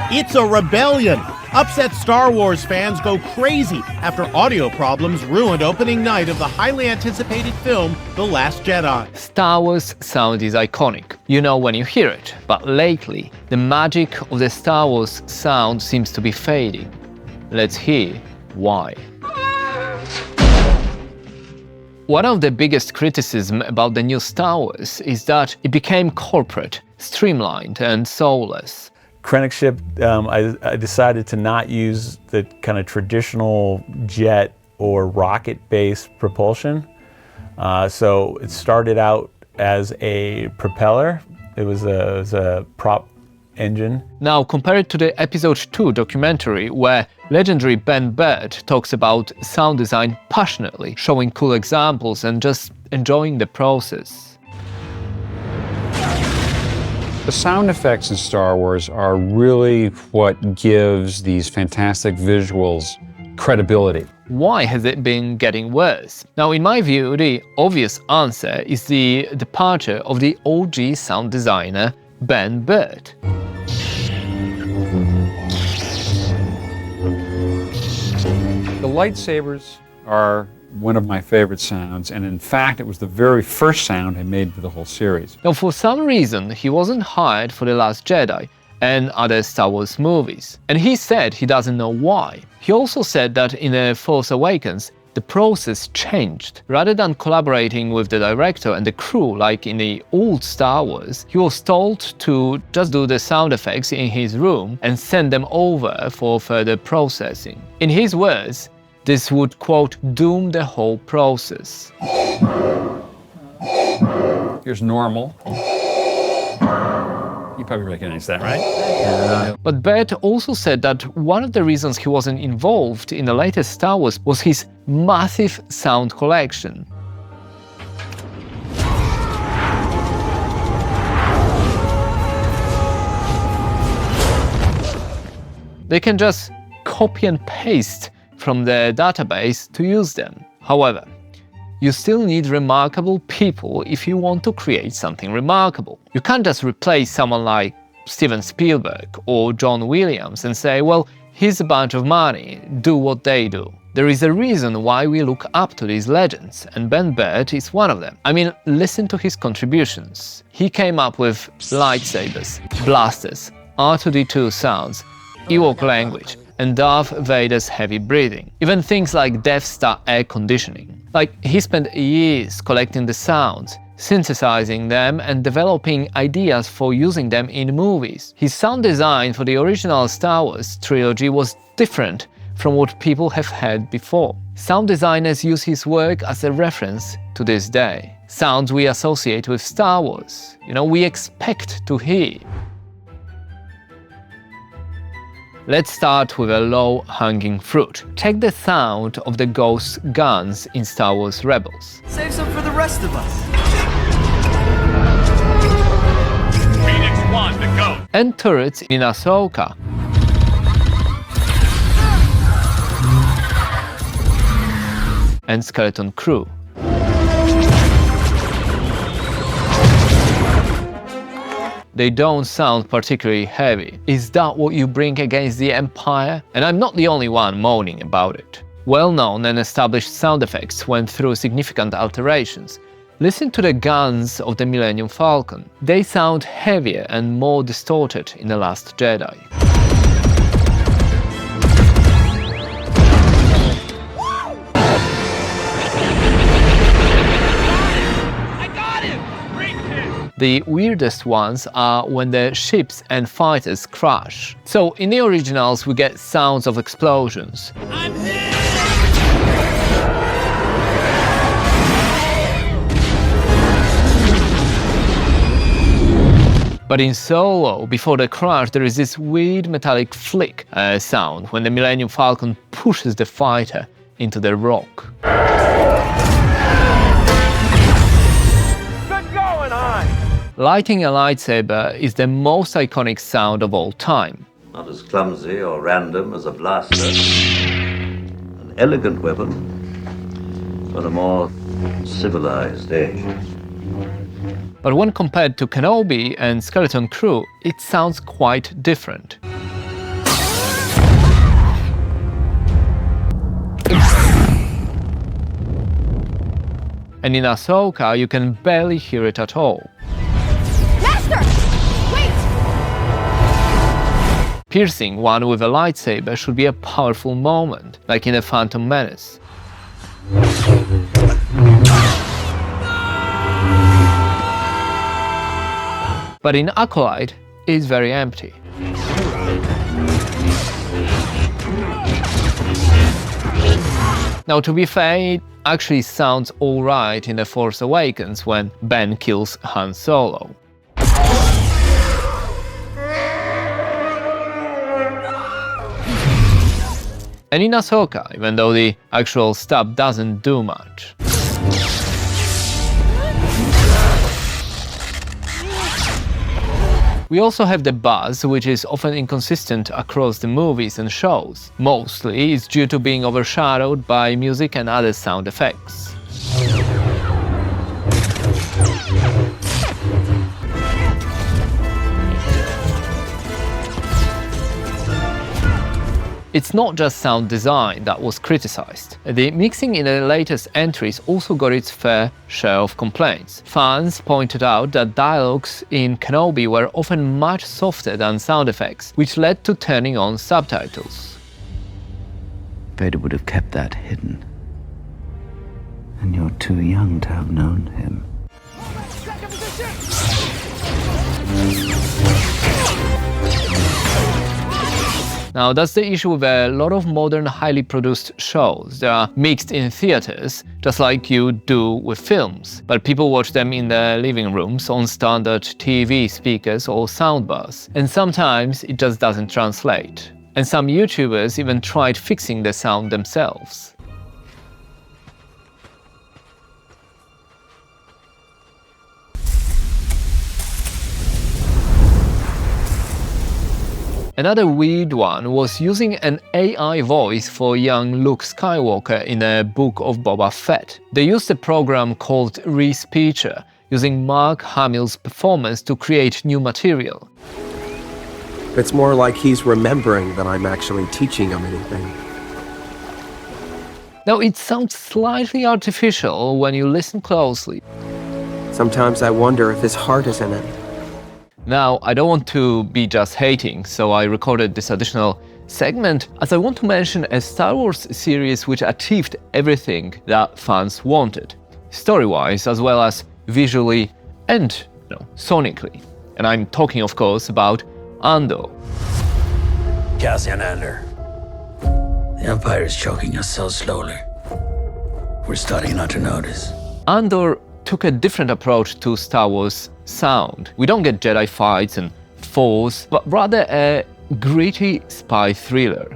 It's a rebellion. Upset Star Wars fans go crazy after audio problems ruined opening night of the highly anticipated film, The Last Jedi. Star Wars sound is iconic. You know when you hear it. But lately, the magic of the Star Wars sound seems to be fading. Let's hear why. One of the biggest criticisms about the new Star Wars is that it became corporate, streamlined, and soulless. Krennicship, I decided to not use the kind of traditional jet or rocket-based propulsion. So it started out as a propeller. It was a prop engine. Now compare it to the Episode 2 documentary where legendary Ben Burtt talks about sound design passionately, showing cool examples and just enjoying the process. The sound effects in Star Wars are really what gives these fantastic visuals credibility. Why has it been getting worse? Now, in my view, the obvious answer is the departure of the OG sound designer, Ben Burtt. The lightsabers are one of my favorite sounds, and in fact, it was the very first sound I made for the whole series. Now, for some reason, he wasn't hired for The Last Jedi and other Star Wars movies. And he said he doesn't know why. He also said that in The Force Awakens, the process changed. Rather than collaborating with the director and the crew like in the old Star Wars, he was told to just do the sound effects in his room and send them over for further processing. In his words, this would, quote, doom the whole process. Here's normal. You probably recognize that, right? But Burtt also said that one of the reasons he wasn't involved in the latest Star Wars was his massive sound collection. They can just copy and paste from the database to use them. However, you still need remarkable people if you want to create something remarkable. You can't just replace someone like Steven Spielberg or John Williams and say, well, here's a bunch of money, do what they do. There is a reason why we look up to these legends, and Ben Burtt is one of them. I mean, listen to his contributions. He came up with lightsabers, blasters, R2-D2 sounds, Ewok language, and Darth Vader's heavy breathing. Even things like Death Star air conditioning. Like, he spent years collecting the sounds, synthesizing them and developing ideas for using them in movies. His sound design for the original Star Wars trilogy was different from what people have heard before. Sound designers use his work as a reference to this day. Sounds we associate with Star Wars, we expect to hear. Let's start with a low-hanging fruit. Check the sound of the Ghost guns in Star Wars Rebels. Save some for the rest of us. Phoenix 1 to go. And turrets in Ahsoka. And Skeleton Crew. They don't sound particularly heavy. Is that what you bring against the Empire? And I'm not the only one moaning about it. Well-known and established sound effects went through significant alterations. Listen to the guns of the Millennium Falcon. They sound heavier and more distorted in The Last Jedi. The weirdest ones are when the ships and fighters crash. So in the originals we get sounds of explosions. But in Solo, before the crash, there is this weird metallic flick sound when the Millennium Falcon pushes the fighter into the rock. Lighting a lightsaber is the most iconic sound of all time. Not as clumsy or random as a blaster. An elegant weapon for a more civilized age. But when compared to Kenobi and Skeleton Crew, it sounds quite different. and in Ahsoka you can barely hear it at all. Master! Wait! Piercing one with a lightsaber should be a powerful moment, like in The Phantom Menace. But in Acolyte, it's very empty. Now, to be fair, it actually sounds alright in The Force Awakens when Ben kills Han Solo. And in Ahsoka, even though the actual stab doesn't do much. We also have the buzz, which is often inconsistent across the movies and shows. Mostly it's due to being overshadowed by music and other sound effects. It's not just sound design that was criticized. The mixing in the latest entries also got its fair share of complaints. Fans pointed out that dialogues in Kenobi were often much softer than sound effects, which led to turning on subtitles. Vader would have kept that hidden. And you're too young to have known him. Now, that's the issue with a lot of modern, highly produced shows. They are mixed in theaters, just like you do with films, but people watch them in their living rooms on standard TV speakers or soundbars. And sometimes it just doesn't translate. And some YouTubers even tried fixing the sound themselves. Another weird one was using an AI voice for young Luke Skywalker in a Book of Boba Fett. They used a program called Respeecher, using Mark Hamill's performance to create new material. It's more like he's remembering than I'm actually teaching him anything. Now, it sounds slightly artificial when you listen closely. Sometimes I wonder if his heart is in it. Now, I don't want to be just hating, so I recorded this additional segment as I want to mention a Star Wars series which achieved everything that fans wanted, story-wise as well as visually and sonically. And I'm talking, of course, about Andor. Cassian Andor. The Empire is choking us so slowly. We're starting not to notice. Andor took a different approach to Star Wars sound. We don't get Jedi fights and Force, but rather a gritty spy thriller.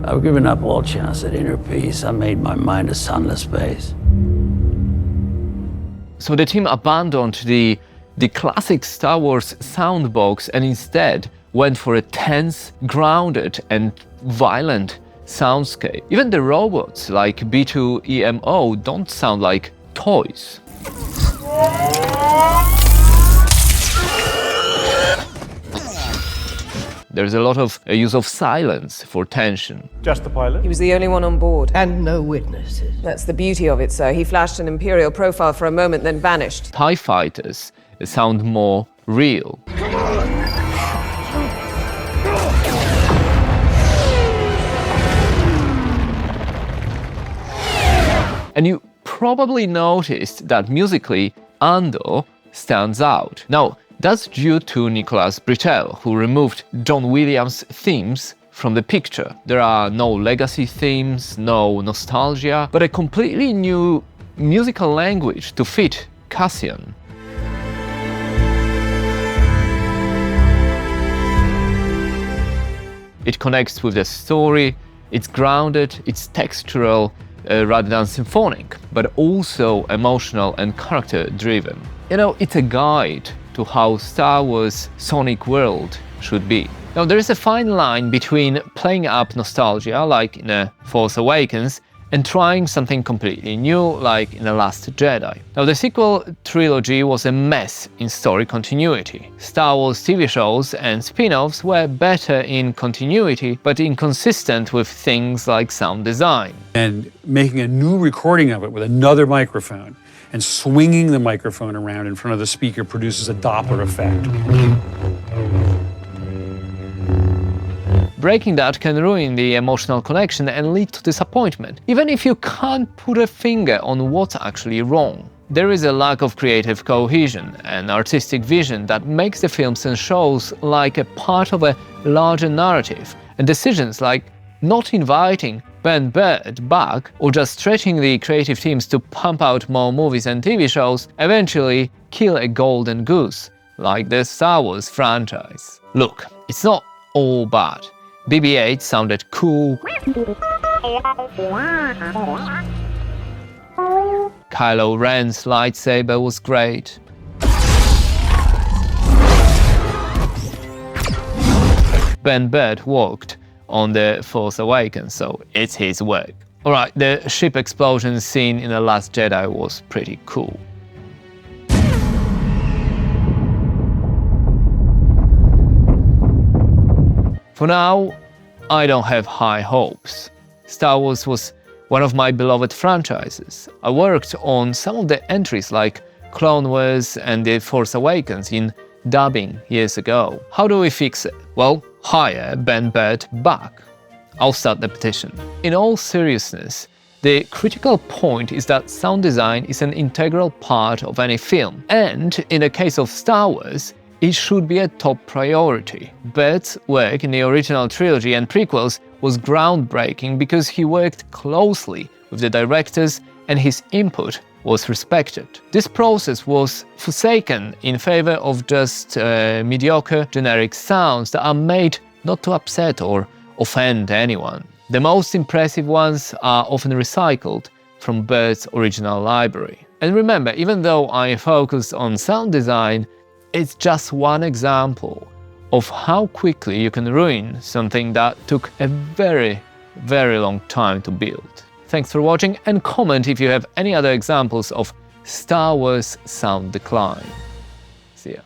I've given up all chance at inner peace. I made my mind a sunless space. So the team abandoned the classic Star Wars soundbox and instead went for a tense, grounded and violent soundscape. Even the robots like B2EMO don't sound like toys. There's a lot of use of silence for tension. Just the pilot? He was the only one on board. And no witnesses. That's the beauty of it, sir. He flashed an Imperial profile for a moment, then vanished. TIE fighters sound more real. And you probably noticed that musically, Andor stands out. Now, that's due to Nicholas Britell, who removed John Williams' themes from the picture. There are no legacy themes, no nostalgia, but a completely new musical language to fit Cassian. It connects with the story, it's grounded, it's textural, rather than symphonic, but also emotional and character-driven. It's a guide to how Star Wars' sonic world should be. Now, there is a fine line between playing up nostalgia, like in The Force Awakens, and trying something completely new, like in The Last Jedi. Now, the sequel trilogy was a mess in story continuity. Star Wars TV shows and spin-offs were better in continuity, but inconsistent with things like sound design. And making a new recording of it with another microphone and swinging the microphone around in front of the speaker produces a Doppler effect. Breaking that can ruin the emotional connection and lead to disappointment, even if you can't put a finger on what's actually wrong. There is a lack of creative cohesion and artistic vision that makes the films and shows like a part of a larger narrative, and decisions like not inviting Burtt back or just stretching the creative teams to pump out more movies and TV shows eventually kill a golden goose, like the Star Wars franchise. Look, it's not all bad. BB-8 sounded cool. Kylo Ren's lightsaber was great. Burtt worked on The Force Awakens, so it's his work. Alright, the ship explosion scene in The Last Jedi was pretty cool. For now, I don't have high hopes. Star Wars was one of my beloved franchises. I worked on some of the entries like Clone Wars and The Force Awakens in dubbing years ago. How do we fix it? Well, hire Burtt back. I'll start the petition. In all seriousness, the critical point is that sound design is an integral part of any film, and in the case of Star Wars, it should be a top priority. Burtt's work in the original trilogy and prequels was groundbreaking because he worked closely with the directors and his input was respected. This process was forsaken in favor of just mediocre, generic sounds that are made not to upset or offend anyone. The most impressive ones are often recycled from Burtt's original library. And remember, even though I focused on sound design, it's just one example of how quickly you can ruin something that took a very, very long time to build. Thanks for watching, and comment if you have any other examples of Star Wars sound decline. See ya.